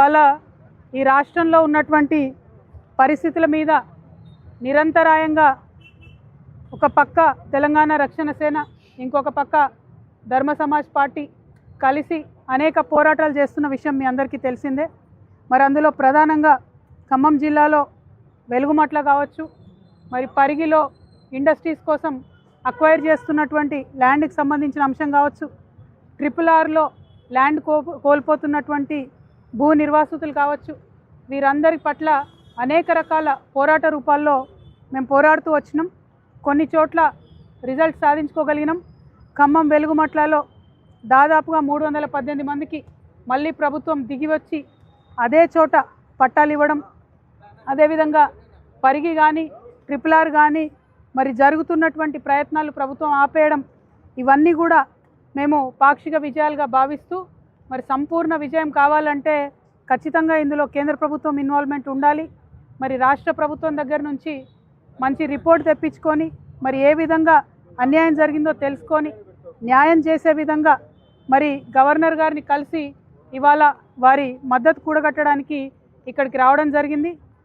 ఇవాళ ఈ రాష్ట్రంలో ఉన్నటువంటి పరిస్థితుల మీద నిరంతరాయంగా ఒక పక్క తెలంగాణ రక్షణ సేన, ఇంకొక పక్క ధర్మ సమాజ్ పార్టీ కలిసి అనేక పోరాటాలు చేస్తున్న విషయం మీ అందరికీ తెలిసిందే. మరి అందులో ప్రధానంగా ఖమ్మం జిల్లాలో వెలుగుమట్ల కావచ్చు, మరి పరిగిలో ఇండస్ట్రీస్ కోసం అక్వైర్ చేస్తున్నటువంటి ల్యాండ్కి సంబంధించిన అంశం కావచ్చు, RRRలో ల్యాండ్ కోల్పోతున్నటువంటి భూ నిర్వాసితులు కావచ్చు, వీరందరి పట్ల అనేక రకాల పోరాట రూపాల్లో మేము పోరాడుతూ వచ్చినాం. కొన్ని చోట్ల రిజల్ట్ సాధించుకోగలిగినాం. ఖమ్మం వెలుగుమట్లలో దాదాపుగా 318 మందికి మళ్ళీ ప్రభుత్వం దిగివచ్చి అదే చోట పట్టాలు ఇవ్వడం, అదేవిధంగా పరిగి కానీ RRR కానీ మరి జరుగుతున్నటువంటి ప్రయత్నాలు ప్రభుత్వం ఆపేయడం, ఇవన్నీ కూడా మేము పాక్షిక విజయాలుగా భావిస్తూ, మరి సంపూర్ణ విజయం కావాలంటే ఖచ్చితంగా ఇందులో కేంద్ర ప్రభుత్వం ఇన్వాల్వ్మెంట్ ఉండాలి. మరి రాష్ట్ర ప్రభుత్వం దగ్గర నుంచి మంచి రిపోర్ట్ తెప్పించుకొని మరి ఏ విధంగా అన్యాయం జరిగిందో తెలుసుకొని న్యాయం చేసే విధంగా మరి గవర్నర్ గారిని కలిసి ఇవాళ వారి మద్దతు కూడగట్టడానికి ఇక్కడికి రావడం జరిగింది.